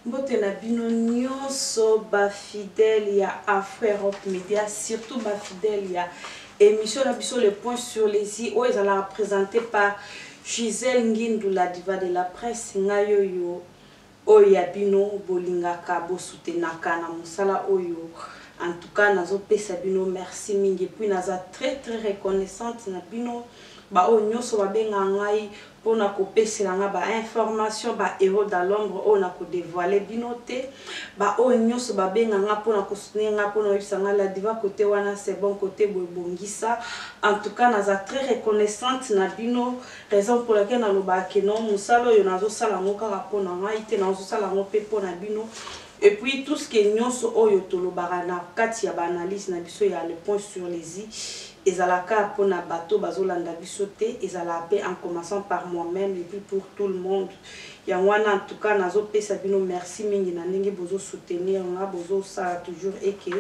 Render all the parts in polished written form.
Mbote na bino nyonso ba fidèle ya Afro Europe Media, surtout ba fidèle ya émission la biso le point sur les i, où ils allaient présenté par Gisèle Ngindou, la diva de la presse. Ngayo yo oya bino bolingaka bo soutenaka na musala oyo. En tout cas nazo pesa bino merci mingi, puis naza très reconnaissante na bino ba o nyonso ba benga ngai pona ko pesela nga ba information ba héros dans l'ombre on a ko dévoiler binoté ba o nyonso ba benga nga pona ko soutenir nga pona yisanga la diva côté wana c'est bon côté bongisa. En tout cas naza très reconnaissante na bino, raison pour laquelle na loba ke non musalo yo nazo sala ngoka pona ngai te nazo sala ngope pona bino. Et puis tout ce qui est nyonso oyo tolobara na kati ya ba analyse na biso ya le point sur les i ezalaka pona bato bazolanda biso te, ezalaka en commençant par moi-même et puis pour tout le monde. Yangwana en tout cas nazo pesa bino merci mingi na ndenge bozo soutenir nga bozo ça toujours et que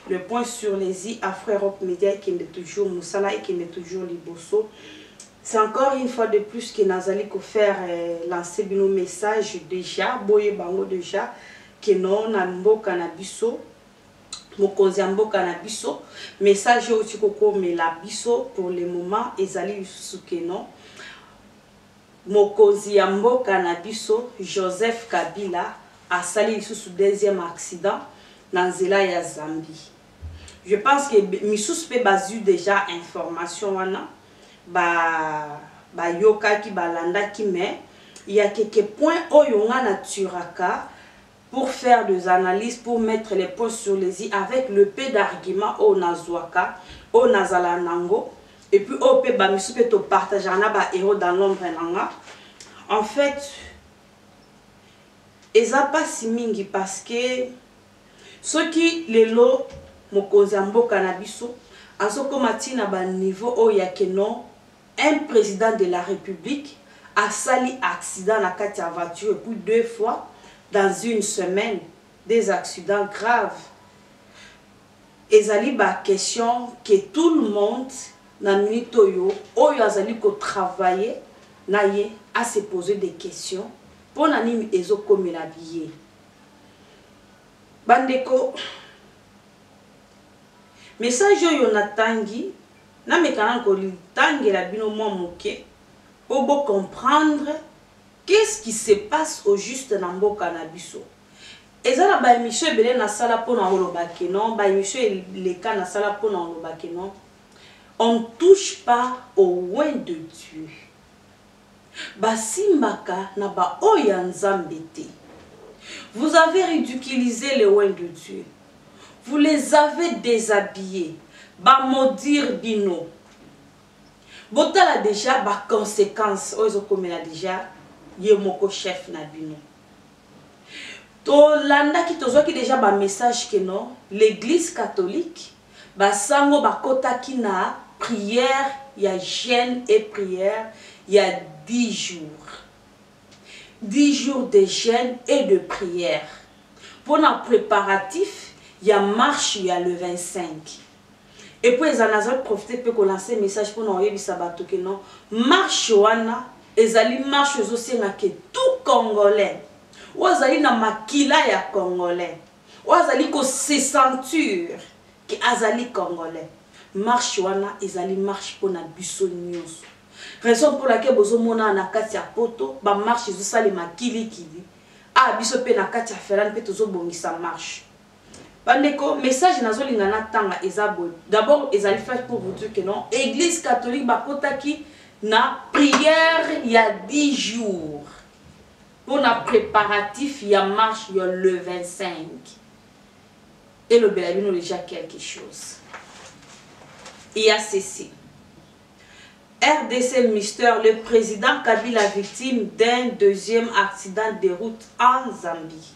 le point sur les i Afro Europe Media qui est toujours musala et qui est toujours liboso. C'est encore une fois de plus que nazali ko faire lancer bino message déjà boye bango déjà que non na mboka na biso mokonzi ya mboka na biso message oti kokomela biso pour le moment ezali lisusu ke non mokonzi ya mboka na biso Joseph Kabila asali lisusu deuxième accident na nzela ya Zambie. Je pense que misusu pe bazu déjà information wana ba yokaki balandaki, mais il y a quelques points oyo nga naturaka pour faire des analyses, pour mettre les points sur les i avec le peu d'arguments au nazwaka, au nazalanango, et puis au peu bamisupe to partager na ba héros dans l'ombre nanga. En fait, eza pas si mingi parce que ceux qui lelo mokonzi mboka na biso azoko matina ba niveau o ya ke non un président de la République a sali accident na kati ya voiture et puis 2 fois dans une semaine, des accidents graves. Ezali ba question que tout le monde na minute oyo azali ko travailler na ye à se poser des questions pour nani ezo comme la biye. Bandeko message oyo natangi na mekana ko litangi la bino mo moke pour comprendre qu'est-ce qui se passe au juste na mboka na biso. Ezala ba émission belé na sala pona oloba ke non, ba émission les cas na sala pona oloba ke non. On ne touche pas au oin de Dieu. Ba simbaka na ba oya nzambe te. Vous avez ridiculisé les oin de Dieu. Vous les avez déshabillés. Ba maudire bino. Botala déjà ba conséquences ozo komela déjà yemoko chef na bino. To landa ki tozo ki déjà ba message que non l'église catholique ba sango ba kota ki na prière ya jeûne et prière il y a 10 jours. 10 jours de jeûne et de prière. Pour un préparatif, il y a marche, il y a le 25. Et puis les anazol profiter pour lancer un message pour nous yebi sabato que non marche wana ezali marche aussi na que tout congolais wazali na makila ya congolais wazali ko se sentir que azali congolais marche wana ezali marche pour na biso nyonso, raison pour laquelle bozo mona na kati ya poto ba marche zo sale makili kili a biso pe na kati ya ferane pe tozo bongisa marche. Bandeko, message nazolinga na tanga ezabo. D'abord, ezali fait pour vous dire que non, église catholique bakotaki na prière il y a 10 jours. Pour na préparatif, il y a marche il y a le 25. Et le belabino déjà quelque chose. Il y a ceci. RDC Mister, le président Kabila victime d'un deuxième accident de route en Zambie.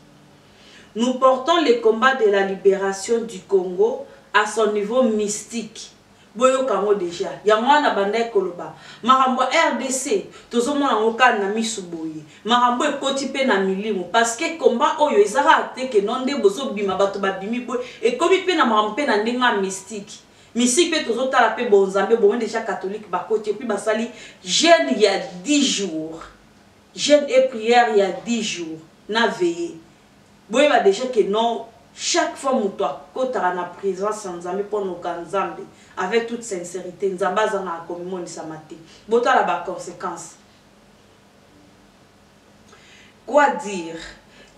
Nous portons le combat de la libération du Congo à son niveau mystique. Boyo kango déjà. Yamwana bandai koloba. Marambo RDC. Tozomona ngoka na misuboye. Marambo ekoti pe na milimo. Parce que combat oyo ezara ateke nonde bozo bima bato babimi boy. Et komi pe na marambo pe na ndenga mystique. Mystique pe tozotala pe bonzambe bon déjà catholique bakoti puis basali jeûne il y a 10 jours. Jeûne et prière il y a 10 jours. Na veillé. boye ba déjà que non chaque fois muto akotaka na présence ya Nzambe pour noka Nzambe avec toute sincérité Nzambe azana komimonisa mate botala ba conséquences. Quoi dire?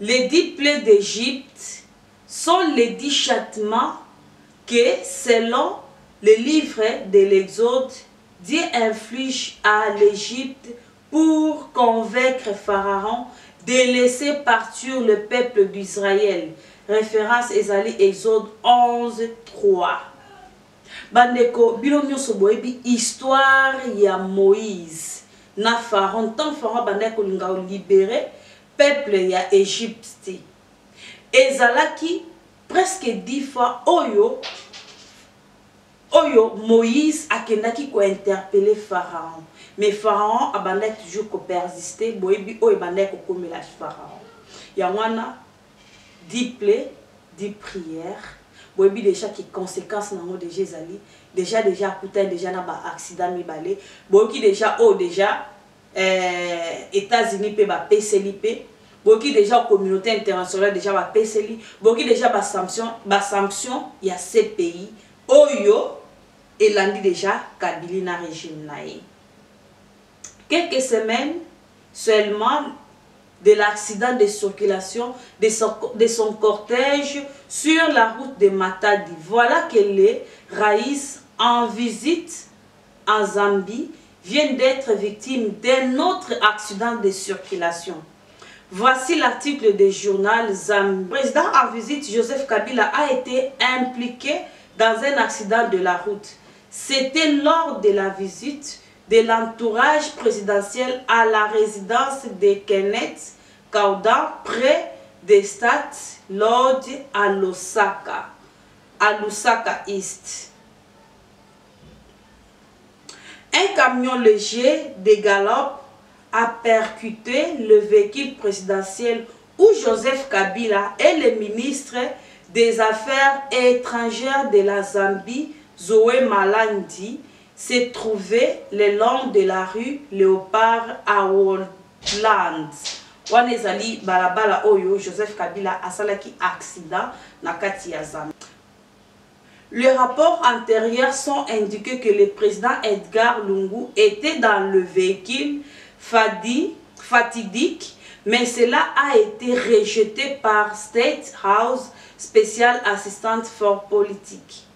Les 10 plaies d'Égypte sont les 10 châtiments que, selon le livre de l'Exode, Dieu inflige à l'Égypte pour convaincre Pharaon de laisser partir le peuple d'Israël. Référence Ezali Exode 11:3. Bandeko, bilonyo soboebi histoire ya Moïse. Na Pharaon, tant Pharaon bandeko linga libéré peuple ya Égypte. Ezalaki presque 10 fois Oyo Moïse akendaki ko interpeller Pharaon. Mais Pharaon abandait toujours ko persister, boyebi oyo bandait ko komela Pharaon. Yangwana 10 plaies, 10 prières. Boyebi déjà qui conséquences nango de Jézali, déjà akuta déjà na ba accident mibale. Boyebi déjà déjà États-Unis pe ba PCLP. Boki déjà communauté internationale déjà ba PCLI, boki déjà ba sanction il y a ces pays oyo et landi déjà Kabila na régime naï. Quelques semaines seulement de l'accident de circulation de son cortège sur la route de Matadi. Voilà que les Raïs en visite en Zambie viennent d'être victimes d'un autre accident de circulation. Voici l'article du journal Zambie. Le président en visite, Joseph Kabila, a été impliqué dans un accident de la route. C'était lors de la visite de l'entourage présidentiel à la résidence de Kenneth Kaunda, près des stades Lord à Lusaka East. Un camion léger de galop a percuté le véhicule présidentiel où Joseph Kabila et le ministre des Affaires étrangères de la Zambie, Zoé Malandi, se trouvaient le long de la rue Léopard à Woodlands. Wanezali balabala oyo Joseph Kabila asalaki accident na kati ya Zambie. Les rapports antérieurs sont indiqués que le président Edgar Lungu était dans le véhicule fatidique, mais cela a été rejeté par State House Special Assistant for Politique.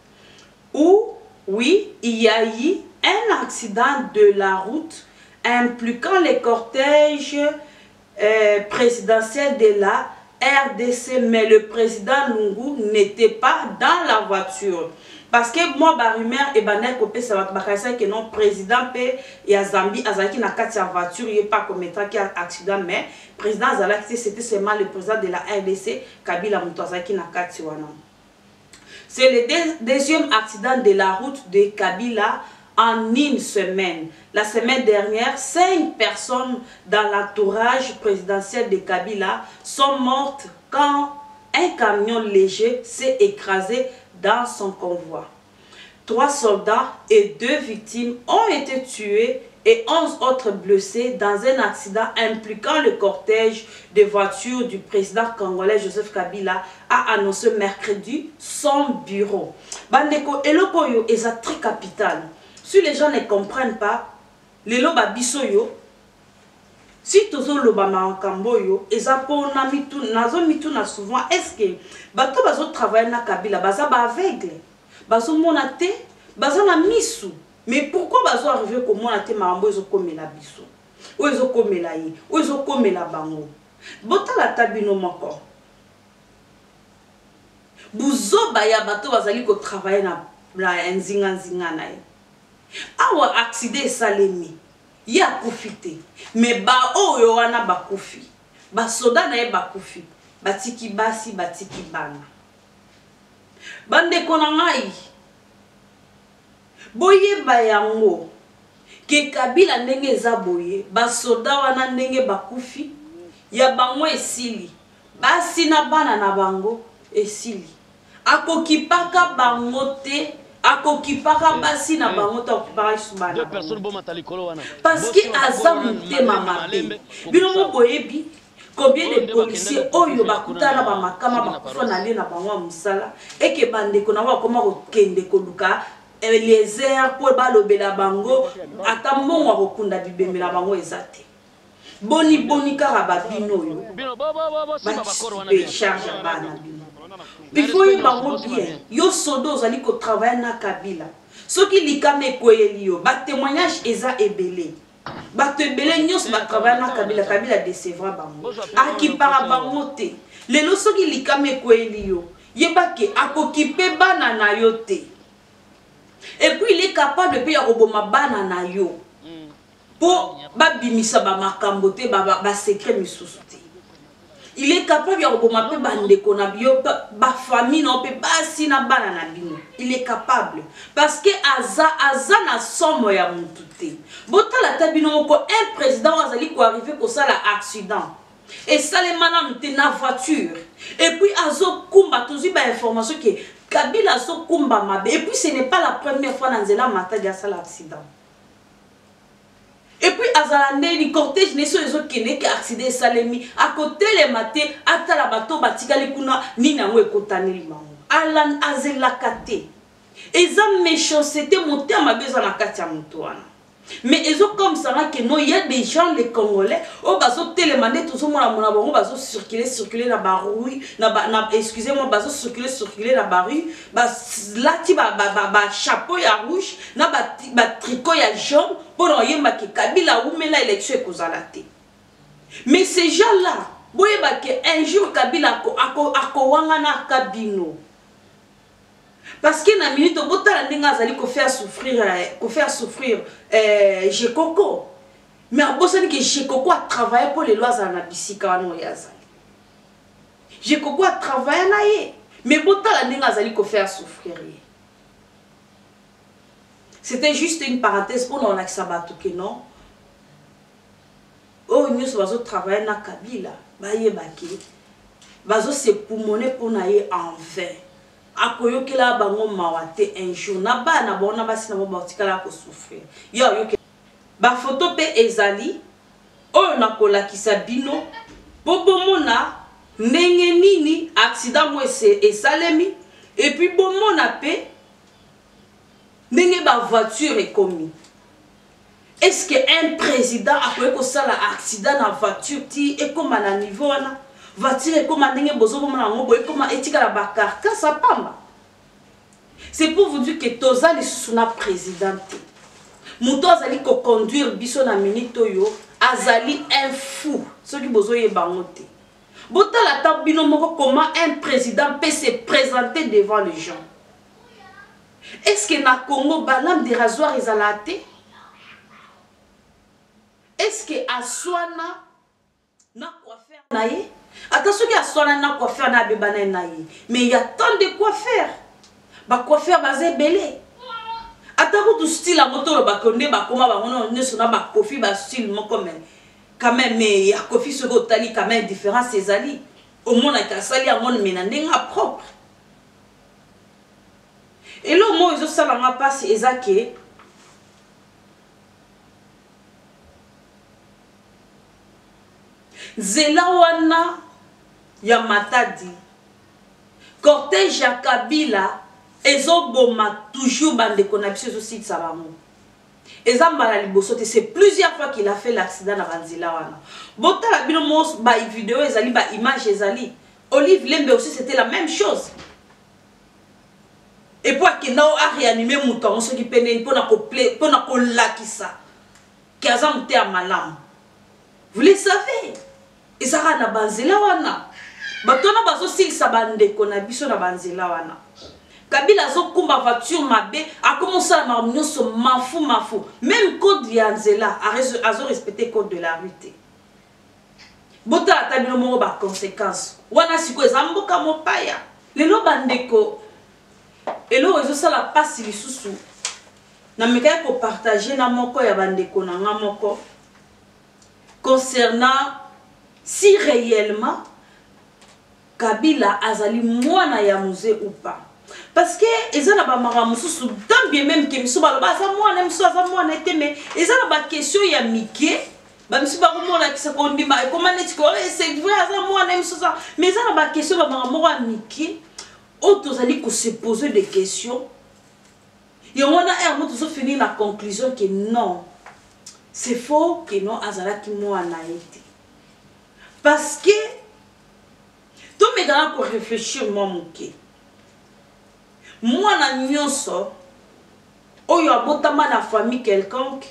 Où, oui, il y a eu un accident de la route impliquant le cortège présidentiel de la RDC, mais le président Lungu n'était pas dans la voiture. Parce que moi, ma rumeur et banel copé ça va que non président pe ya Zambie azaki na kati ya voiture il pas commettre qui accident mais président Zalaki c'était seulement le président de la RDC Kabila Mutazaki na kati wana. C'est le deuxième accident de la route de Kabila en une semaine. La semaine dernière, 5 personnes dans l'entourage présidentiel de Kabila sont mortes quand un camion léger s'est écrasé dans son convoi. 3 soldats et 2 victimes ont été tués et 11 autres blessés dans un accident impliquant le cortège de voitures du président congolais Joseph Kabila, a annoncé mercredi son bureau. Bandeko elokoyo est très capital. Si les gens ne comprennent pas, les loba bisoyo, si tozo loba makamboyo, ezapona mitu, nazo mitu na souvent, est-ce que bato bazo travailler na Kabila, baza ba aveugle, bazo monate, baza na misu, mais pourquoi bazo arriver comme monate makambo ezo komela biso, ou ezo komela ye, ou ezo komela bango, bota la tabino moko, buzo baya bato bazali ko travailler na nzinga na ye. Awa accident salemi ya kufite me ba oyo wana bakufi ba soda na ye bakufi batiki basi batiki bana bande kona ngai boye bayango ke Kabila ndenge eza boye ba soda wana ndenge bakufi ya bango esili basi na bana na bango esili akokipaka bango te akokipaka basi na bango ta okipaka subana parce que azam te mama pe bino mo boyebi Combien de policiers oyo bakutana ba makama bakufa na le na bango musala et que bande ko na wa comment kende ko luka les airs pour balobela bango ata mbongo akokunda bibembe na bango ezate boni kaka babino yo ba charge bana bino il faut y bango bien yo sodo ozali ko travailler na Kabila soki likame koyeli yo ba témoignage eza ebele bato ebele nyonso ba travailler na Kabila décevra bango akipara bango te lelo soki likame koyeli yo yebake akokipe bana na yo te. Et puis il est capable de payer roboma bana na yo pour babimisa ba makambote ba secret misusuti. Il est capable de roboma pe bande kona bio ba famille no pe basi na bana na bino. Il est capable parce que aza na somo ya mutute. Bota la tabino moko un président azali ko arriver ko sala accident. Et ça les manam te na voiture. Et puis azo kumba tozi ba information que Kabila so kumba mabe. Et puis ce n'est pas la première fois dans Nzela Mata dia sala accident. Et puis azalande ni cortège ne so ezo kene ke accident salemi à côté les maté ata la bato batikali kuna ni nango ekotani limango. Alan azelakate. Eza méchanceté monté à ma besoin na kati ya muto wana. Mais ils ont comme ça que non, il y a des gens les Congolais au baso télémané tout ce monde à mon abonnement baso circuler la barouille excusez-moi baso circuler la barouille là tu ba chapeau ya rouge na ba tricot ya jaune pour envoyer ma que Kabila ou mais la élection kozalate. Mais ces gens là boye ba que un jour Kabila ako wangana kabino. Parce que na minute au bout de la zali ko faire souffrir Jekoko. Mais à bout que Jekoko a travaillé pour les lois à la bisika wano yazali. Jekoko a travaillé na ye. Mais bout de la zali ko faire souffrir. C'était juste une parenthèse pour nous sabato que non. Oh nous sommes travailler na Kabila. Ba ye baki. Bazo se poumoner pour na ye en vain. Akoyokela bango mawate un jour na bana bona basi na botikala ko souffrir yo ba photo pe ezali oyo na kolakisa bino bomona ndenge nini accident mo esalemi et puis bomona pe ndenge ba voiture ekomi. Est-ce que un président akoye ko sala accident na voiture ti ekoma na niveau wana voiture comme ndenge bozo bomona ngo boye comme etika la bakarka ça pamba. C'est pour vous dire que toza li suna présidente muto azali ko conduire biso na minute yo azali un fou ce qui bozo ye bangote bota la tabino moko comment un président peut se présenter devant les gens. Est-ce que na Congo balam de rasoir ezalate? Est-ce que aswana na quoi faire naie? Attention qu'il y a soit un coiffeur na bébana naïe, mais il y a tant de quoi faire. Ba coiffeur basé belé. Attends tout style à moto ba konde ba koma ba ngono ne sona ba kofi ba style mon comme quand même mais il y a kofi ce que tali quand même différent ces ali. Au monde a sali à monde menandenga propre. Et là moi ils ça la passe ezake Zela wana ya Matadi cortège ya Kabila ezoboma toujours bande connexion sur site ça bango ezambala liboso te. C'est plusieurs fois qu'il a fait l'accident na banzela wana botala bino mos ba vidéo ezali ba image ezali Olive Lembe aussi c'était la même chose. Et puis qu'il a réanimé mouton ce qui peine pour na ko lakisa kazam te amalam. Vous le savez. Et ça na banzela wana batona bazo silisa bande kona biso na banzela wana Kabila zo kumba voiture mabe a commencé à marmonner ce mafou même code ya nzela a respecté code de la rue. Bota tabino mo ba conséquences wana siko ezamboka mopaya lelo bandeko elo ezo sala passe lisusu na mekaya ko partager na moko ya bandeko na nga moko concernant si réellement Kabila azali mwana ya musée ou pas. Parce que ezana ba maramusu tant bien même que miso baloba za mwana miso za mwana été mais ezana ba question ya mike bamisi bakomona kisa kondima ekoma neti ko c'est vrai aza mwana misosa mais eza na baquestion babanga moko ya mike oyo tozali kose poser des questions yango wana ere mo tozofinir na conclusion que non c'est faux que non azalaki mwana ye te parce que tomekana korefléchir mwa moke mwana nyonso oyo abotama na famille quelconque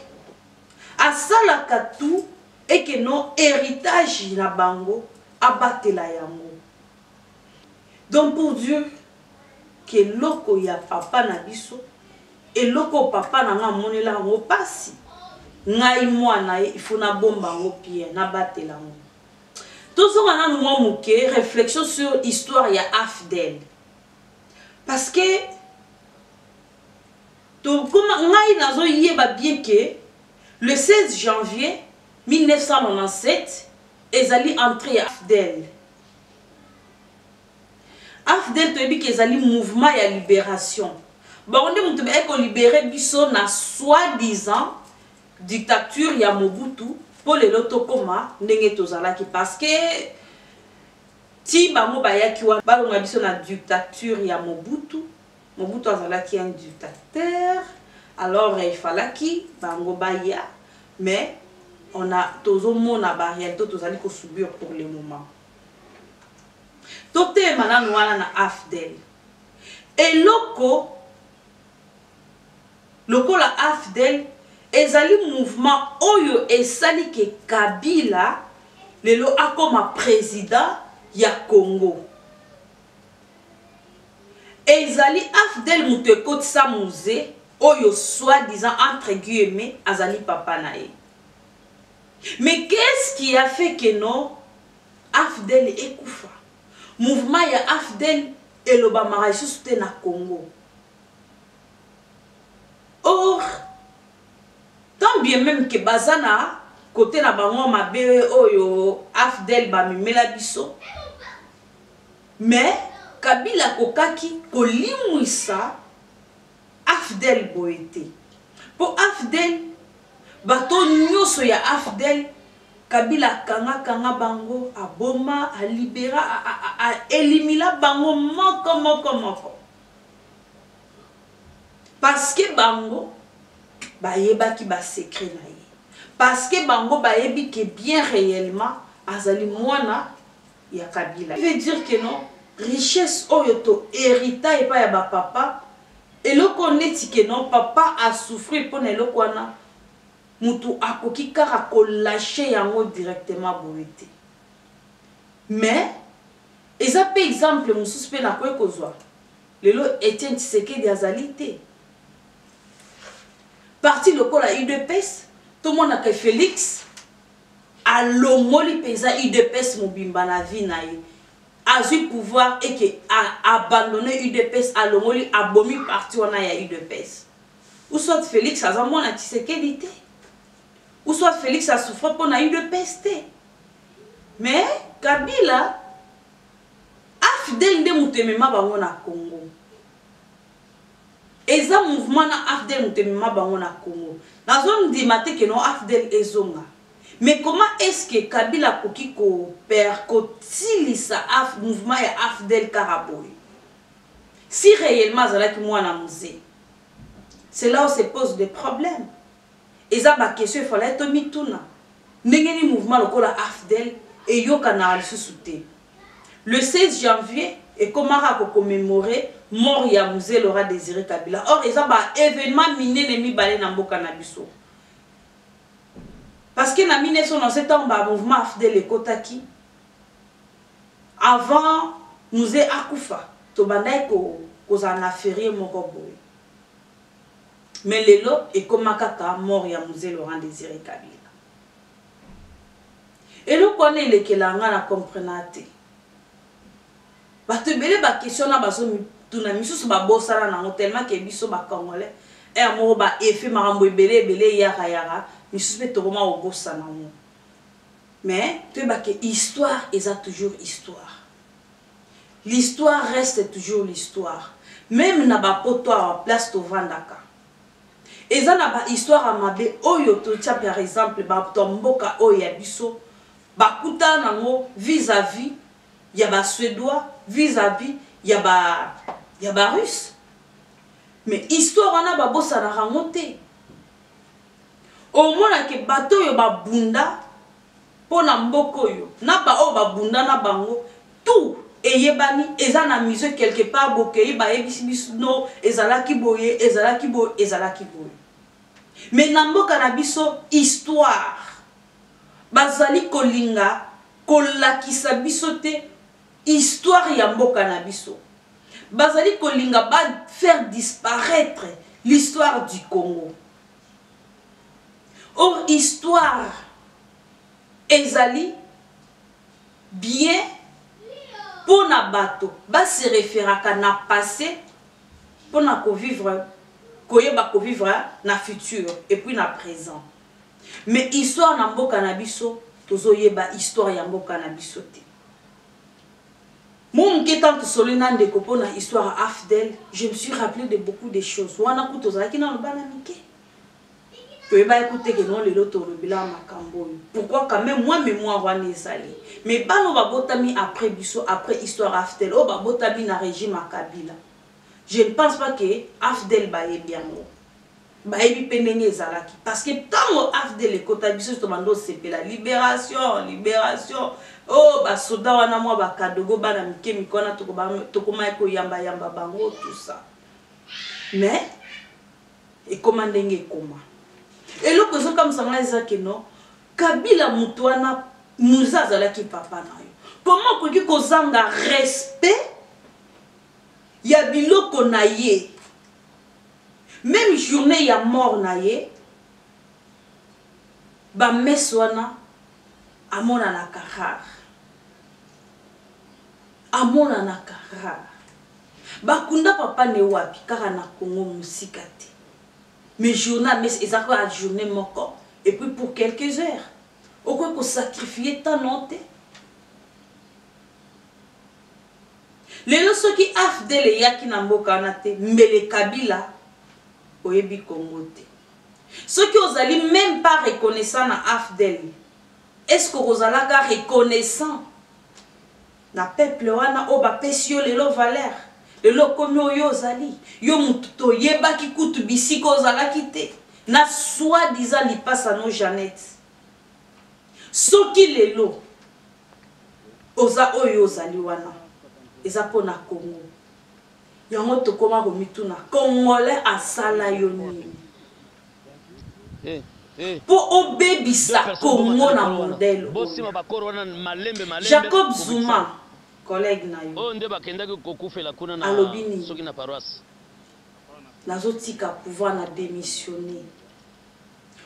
asalaka tout et que non héritage na bango abatela yango. Donc pour Dieu que loko ya papa na biso et loko papa na nga monela ngo pasi ngai mwana il faut na bomba ngo pied na batela ngo. Tout ça wana nous mwa muke réflexion sur histoire ya Afdel parce que donc comme ngai nazo yeba bien que le 16 janvier 1997, ezali entré à Afdel. Afdel toyebi que ezali mouvement ya libération. Bon, on dit qu'on libérer biso na soi-disant dictature ya Mobutu pour les lotokoma ndenge tozalaki parce que ti bango bayaki wa balonga biso na dictature ya Mobutu. Mobutu azalaki un dictateur. Alors il fallait ki bango baya mais on a tous au monde à barrière tous allés qu'on subir pour le moment. Tout est maintenant na Afdel et loko la Afdel ezali mouvement oyo esali ke Kabila lelo a comme président ya Congo ezali Afdel muteko tsa musée oyo soi-disant entre guillemets azali papa nae. Mais qu'est-ce qui a fait que non Afdel ekoufa mouvement ya Afdel et le Bamaraïsou c'était na Congo. Or tant bien même que bazana côté na bango mabe oyo Afdel bamimela biso mais Kabila kokaki kolimwisa Afdel boete. Pour Afdel, bato nyoso ya Afdel, Kabila kanga bango, a boma, a libéra, a élimina bango moko. Parce que bango, ba yeba ki ba secret na ye. Parce que bango ba yebi que bien réellement, azali mwana ya Kabila. Ça veut dire que non, richesse oyoto hérita et pas ya ba papa. Et le connaît que non papa a souffert pour ne le kwana mutu akoki kaka ko lâcher yango directement boete. Mais eza pe exemple mon suspect na ko kozwa. Lelo Etienne Tshisekedi azalité. Parti le ko la UDPS, tout le monde a que Félix a lomoli pesa UDPS mobimba na vie na ye. A eu pouvoir et que a abandonné UDPS à l'omoli a bomi parti on a ya UDPS. Ou soit Félix a zamon a Tshisekedi te. Ou soit Félix a souffert pour na UDPS te. Mais Kabila Afdel de mutemema bango na Congo. Eza mouvement na Afdel mutemema bango na Congo. Na zone di maté que non Afdel ezonga. Mais comment est-ce que Kabila koki ko percotilisa mouvement ya Afdel Karaboy? Si réellement zalaki mwana musée, c'est là où se pose des problèmes. Et ça ba question il fallait to mituna. Ndengeni mouvement lokola Afdel et yokana lisusuté. Le 16 janvier et comment ko commémorer mort ya musée Laurent Désiré Kabila. Or ça ba événement miné nemi balé na mboka na biso. Parce que dans 1997 ans, le mouvement Afdel et Kotaki, avant, nous avons Akoufa, Tobandai ko en affaire mon koboy. Mais les lots et comme Kaka mort ya musée Laurent Désiré Kabila. Et nous connaissons les Kelanga na comprenate. Ba te belé ba question na bazo tuna misusu ba bosala na tellement que biso ba congolais et amour ba effet marambo belé yara. Mais tu vois que l'histoire est toujours histoire. L'histoire reste toujours l'histoire. Même na ba poto à place to vandaka. eza na ba histoire amabe oyo totia par exemple ba tomboka oyo ya biso bakuta nango vis-à-vis ya ba suédois vis-à-vis ya ba russe mais histoire wana ba bossa na rango te omona ke bato yo babunda pona mboko yo na ba o babunda na bango tout eyebani eza na mise quelque part bokei ba yebisi biso no ezalaki boye ezalaki boye ezalaki boye mais na mboka na biso histoire bazali kolinga kolakisa biso te histoire ya mboka na biso bazali kolinga ba faire disparaître l'histoire du Congo. Or histoire ezali bien pour na bato ba se référaka na passé pour na ko vivre koyeba ko vivre na futur et puis na présent mais histoire na mboka na biso tozoyeba histoire ya mboka na biso te mon ketan to solina ndeko pona histoire AFDEL je me suis rappelé de beaucoup de choses wana ku tozalaki na lobana mike toyeba écouter que non lelo to lobila makambo pourquoi quand même moi mémoire wana ezali mais bano babotami après biso après histoire AFDEL o babotami na régime à Kabila je ne pense pas que AFDEL baye bien bayebi pendenge ezalaki parce que tango AFDEL ekota biso to bando sepela libération libération oh ba soda wana mwa ba kadogo bana mike mikona tokoma ko yamba yamba bango tout ça mais et comment ndenge koma et le que comme ça nga que non Kabila mutwana muzazala ki papa na yo comment ko ki kozanga respect ya biloko na ye même journée ya mort na ye ba meswana amona na karar amona na karar bakunda papa ne wapi kaka na Congo musika te mais journée mais ezako a journée moko et puis pour quelques heures au quoi ko sacrifier ta note lelo soki AFDEL yaki na mboka na te mbele Kabila oyebi Congo te soki ozali même pas reconnaissant na AFDEL est-ce que ozalaka reconnaissant na peuple wana o ba pesio lelo valeur lelo komi oyo ozali yo mutu toyebaki kutu bisiko ozalaki te na soi-disant lipasa no Jeannette soki lelo oza oyo ozali wana eza pona Congo yango tokoma komituna congolais asala yo nini pour obébisa Congo na modèle Jacob Zuma collègue na yo alobi nini nazotika pouvoir na démissionner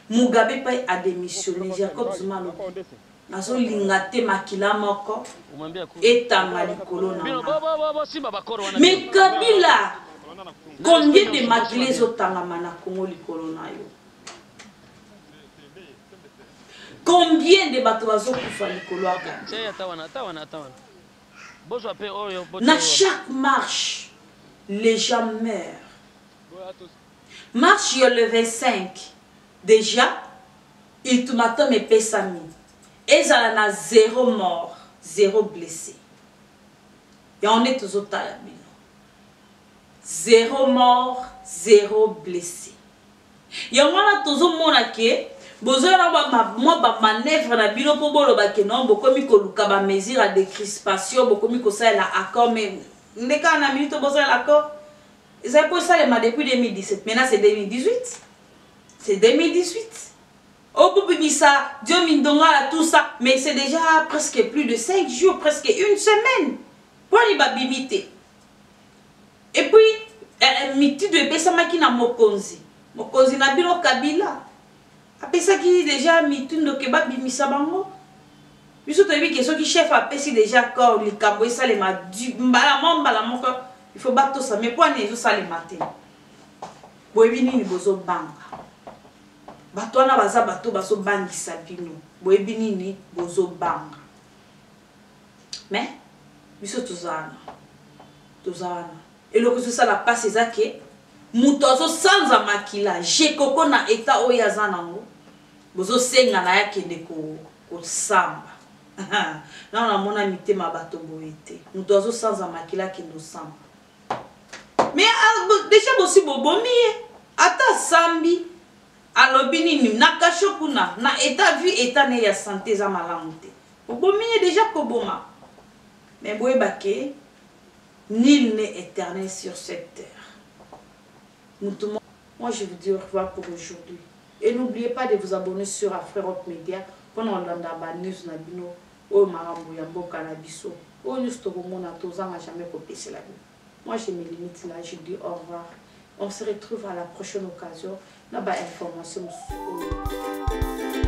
Mugabe pa a démissionné Jacob Zuma nazolinga te makila moko etanga likolo na mais Kabila combien de makila ezotangama na Congo likolo na yo combien de bato bazokufa likolo aka na chaque marche les gens meurent marche le 25 déjà ultimatum epesami ezala na 0 mort 0 blessé et on est tous au talabino 0 mort 0 blessé et on a tous au monde que besoin na moi ba manœuvre na bino po bolo ba ke non bokomi ko luka ba mesure à décrispation bokomi ko ça la accord mais ndeka na minute besoin l'accord ils ont pour ça depuis 2017 maintenant c'est 2018 c'est 2018 au Bubinissa, Dieu Mindonga, tout ça, mais c'est déjà presque plus de 5 jours, presque une semaine. Pour les babimiter. Et puis, miti de Pessama qui n'a mokonzi. Mokonzi n'a bilo Kabila. Après ça qui déjà mitin de kebab bimisa bango. Puis surtout que ceux qui chef a pessi déjà corps, les caboués ça les m'a du mbalamon il faut battre ça mais pour les ça les matin. Boyebini ni bozo banga. Bato wana baza bato baso bangisa bino boyebi nini bozo banga mais biso tozana et le que ça la passe ezake mutozo sans makila jekoko na eta oyaza nango bozo senga na yakende ko samba na on mona mitema bato boete mutozo sans makila kendo samba mais déjà bosi bobomi ata sambi alobi nini na kasho kuna na eta vie eta ne ya santé za malamu te bobomi déjà koboma mais boyebake nul n'est éternel sur cette terre. Moi, je vous dis au revoir pour aujourd'hui. Et n'oubliez pas de vous abonner sur Afrerop Media pour nous rendre news na bino au marambo ya mboka na biso. Au news to bomona tozanga jamais copier la vie. Moi, je me limite là, je dis au revoir. On se retrouve à la prochaine occasion. N'a pas information.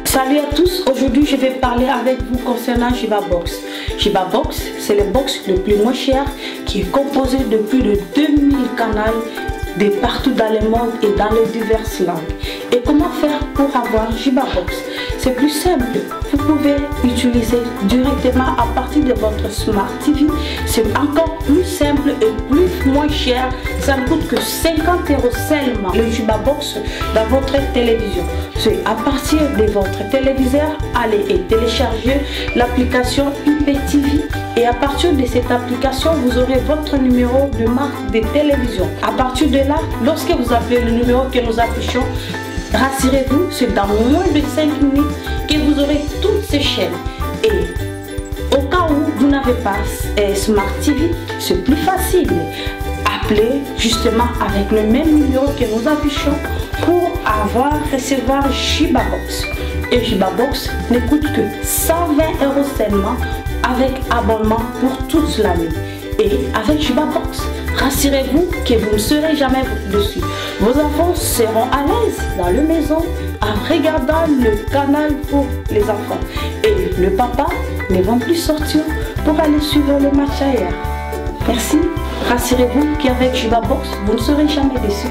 Salut à tous, aujourd'hui je vais parler avec vous concernant Jibabox. Jibabox, c'est le box le plus moins cher qui est composé de plus de 2000 canaux de partout dans le monde et dans les diverses langues. Et comment faire pour avoir Jibabox? C'est plus simple, vous pouvez utiliser directement à partir de votre Smart TV. C'est encore plus simple et plus moins cher. Ça ne coûte que 50 € seulement le Jibabox dans votre télévision. C'est à partir de votre téléviseur, allez et télécharger l'application IPTV. Et à partir de cette application, vous aurez votre numéro de marque de télévision. À partir de là, lorsque vous appelez le numéro que nous affichons, rassurez-vous, c'est dans moins de 5 minutes que vous aurez toutes ces chaînes. Et au cas où vous n'avez pas Smart TV, c'est plus facile. Appelez justement avec le même numéro que nous affichons pour recevoir Jibabox. Et Jibabox ne coûte que 120 € seulement avec abonnement pour toute l'année. Et avec Jibabox, rassurez-vous que vous ne serez jamais dessus. Vos enfants seront à l'aise dans la maison en regardant le canal pour les enfants. Et le papa ne va plus sortir pour aller suivre le match ailleurs. Merci. Rassurez-vous qu'avec Jibabox, vous ne serez jamais déçus.